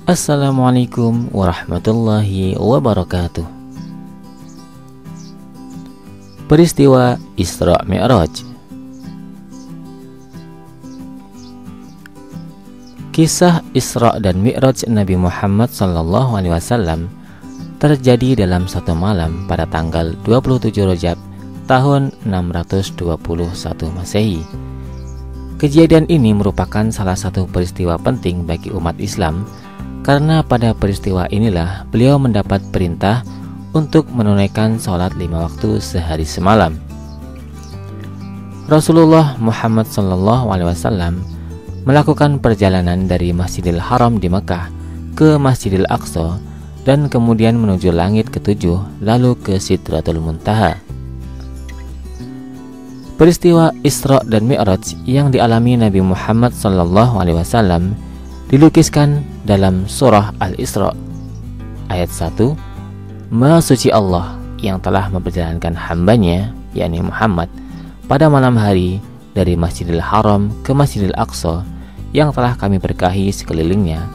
Assalamualaikum warahmatullahi wabarakatuh. Peristiwa Isra Mi'raj. Kisah Isra dan Mi'raj Nabi Muhammad SAW terjadi dalam satu malam pada tanggal 27 Rajab tahun 621 Masehi. Kejadian ini merupakan salah satu peristiwa penting bagi umat Islam, karena pada peristiwa inilah beliau mendapat perintah untuk menunaikan sholat 5 waktu sehari semalam. Rasulullah Muhammad SAW melakukan perjalanan dari Masjidil Haram di Mekah ke Masjidil Aqsa dan kemudian menuju langit ketujuh, lalu ke Sidratul Muntaha. Peristiwa Isra dan Mi'raj yang dialami Nabi Muhammad SAW dilukiskan dalam surah Al-Isra ayat 1. Maha suci Allah yang telah memperjalankan hambanya, yakni Muhammad, pada malam hari dari Masjidil Haram ke Masjidil Aqsa yang telah kami berkahi sekelilingnya,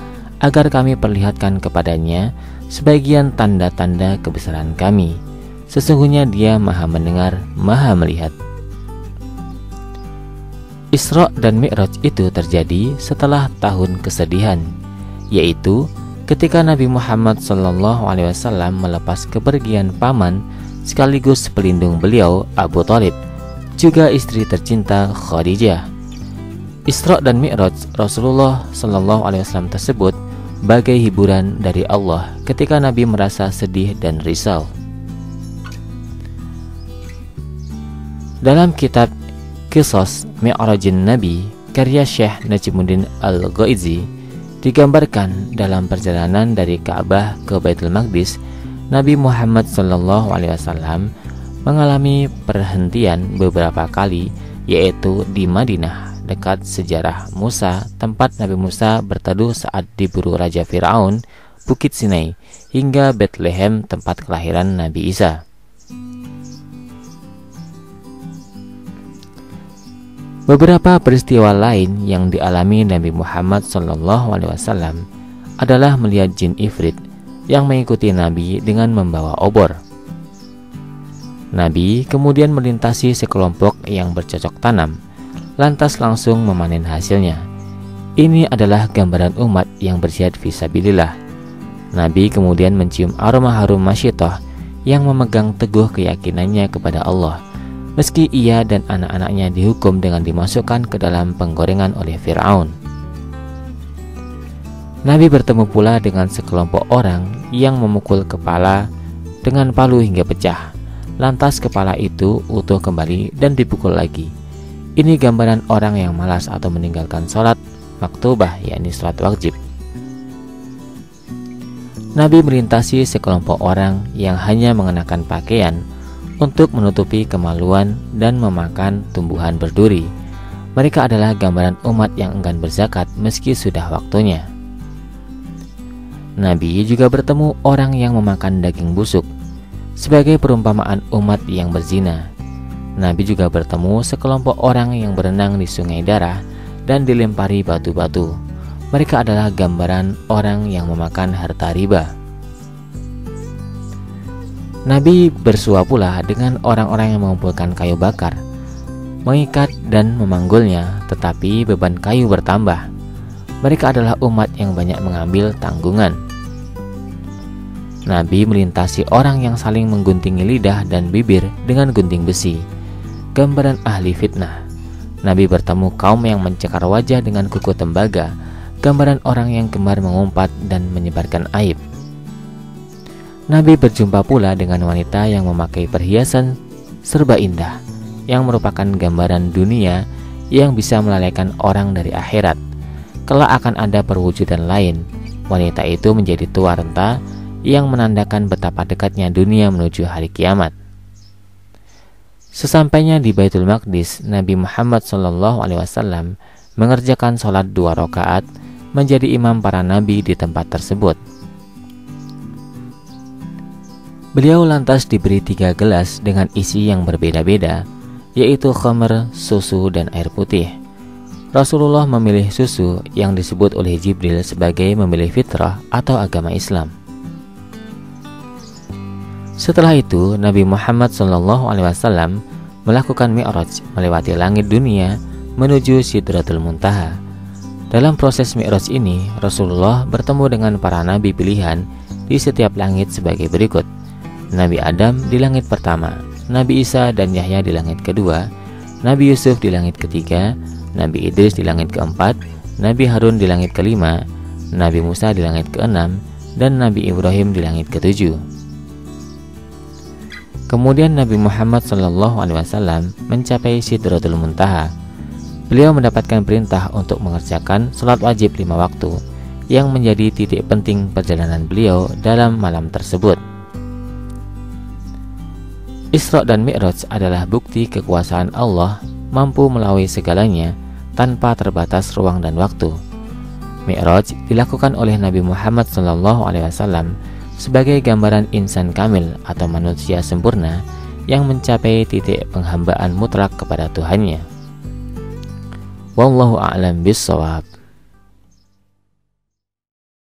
agar kami perlihatkan kepadanya sebagian tanda-tanda kebesaran kami. Sesungguhnya Dia Maha mendengar, Maha melihat. Isra dan Mi'raj itu terjadi setelah tahun kesedihan, yaitu ketika Nabi Muhammad SAW melepas kepergian paman sekaligus pelindung beliau, Abu Thalib, juga istri tercinta Khadijah. Isra dan Mi'raj Rasulullah SAW tersebut bagai hiburan dari Allah ketika Nabi merasa sedih dan risau. Dalam kitab Qisas Mi'rajin Nabi karya Syekh Najmuddin Al-Ghaizi digambarkan dalam perjalanan dari Ka'bah ke Baitul Maqdis, Nabi Muhammad SAW mengalami perhentian beberapa kali, yaitu di Madinah dekat sejarah Musa, tempat Nabi Musa berteduh saat diburu Raja Fir'aun, Bukit Sinai, hingga Bethlehem tempat kelahiran Nabi Isa. Beberapa peristiwa lain yang dialami Nabi Muhammad SAW adalah melihat jin ifrit yang mengikuti Nabi dengan membawa obor. Nabi kemudian melintasi sekelompok yang bercocok tanam, lantas langsung memanen hasilnya. Ini adalah gambaran umat yang berjihad fisabilillah. Nabi kemudian mencium aroma harum masyitoh yang memegang teguh keyakinannya kepada Allah, meski ia dan anak-anaknya dihukum dengan dimasukkan ke dalam penggorengan oleh Fir'aun. Nabi bertemu pula dengan sekelompok orang yang memukul kepala dengan palu hingga pecah. Lantas kepala itu utuh kembali dan dipukul lagi. Ini gambaran orang yang malas atau meninggalkan sholat maktubah, yakni sholat wajib. Nabi melintasi sekelompok orang yang hanya mengenakan pakaian untuk menutupi kemaluan dan memakan tumbuhan berduri. Mereka adalah gambaran umat yang enggan berzakat meski sudah waktunya. Nabi juga bertemu orang yang memakan daging busuk sebagai perumpamaan umat yang berzina. Nabi juga bertemu sekelompok orang yang berenang di sungai darah dan dilempari batu-batu. Mereka adalah gambaran orang yang memakan harta riba. Nabi bersua pula dengan orang-orang yang mengumpulkan kayu bakar, mengikat dan memanggulnya, tetapi beban kayu bertambah. Mereka adalah umat yang banyak mengambil tanggungan. Nabi melintasi orang yang saling mengguntingi lidah dan bibir dengan gunting besi, gambaran ahli fitnah. Nabi bertemu kaum yang mencekar wajah dengan kuku tembaga, gambaran orang yang gemar mengumpat dan menyebarkan aib. Nabi berjumpa pula dengan wanita yang memakai perhiasan serba indah, yang merupakan gambaran dunia yang bisa melalaikan orang dari akhirat. Kelak akan ada perwujudan lain. Wanita itu menjadi tua renta yang menandakan betapa dekatnya dunia menuju hari kiamat. Sesampainya di Baitul Maqdis, Nabi Muhammad SAW mengerjakan sholat 2 rakaat, menjadi imam para nabi di tempat tersebut. Beliau lantas diberi 3 gelas dengan isi yang berbeda-beda, yaitu khamr, susu, dan air putih. Rasulullah memilih susu yang disebut oleh Jibril sebagai memilih fitrah atau agama Islam. Setelah itu, Nabi Muhammad SAW melakukan Mi'raj melewati langit dunia menuju Sidratul Muntaha. Dalam proses Mi'raj ini, Rasulullah bertemu dengan para nabi pilihan di setiap langit sebagai berikut. Nabi Adam di langit pertama, Nabi Isa dan Yahya di langit kedua, Nabi Yusuf di langit ketiga, Nabi Idris di langit keempat, Nabi Harun di langit kelima, Nabi Musa di langit keenam, dan Nabi Ibrahim di langit ketujuh. Kemudian Nabi Muhammad SAW mencapai Sidratul Muntaha. Beliau mendapatkan perintah untuk mengerjakan sholat wajib 5 waktu, yang menjadi titik penting perjalanan beliau dalam malam tersebut. Isra dan Mi'raj adalah bukti kekuasaan Allah mampu melalui segalanya tanpa terbatas ruang dan waktu. Mi'raj dilakukan oleh Nabi Muhammad SAW sebagai gambaran insan kamil atau manusia sempurna yang mencapai titik penghambaan mutlak kepada Tuhannya. Wallahu a'lam bishawab.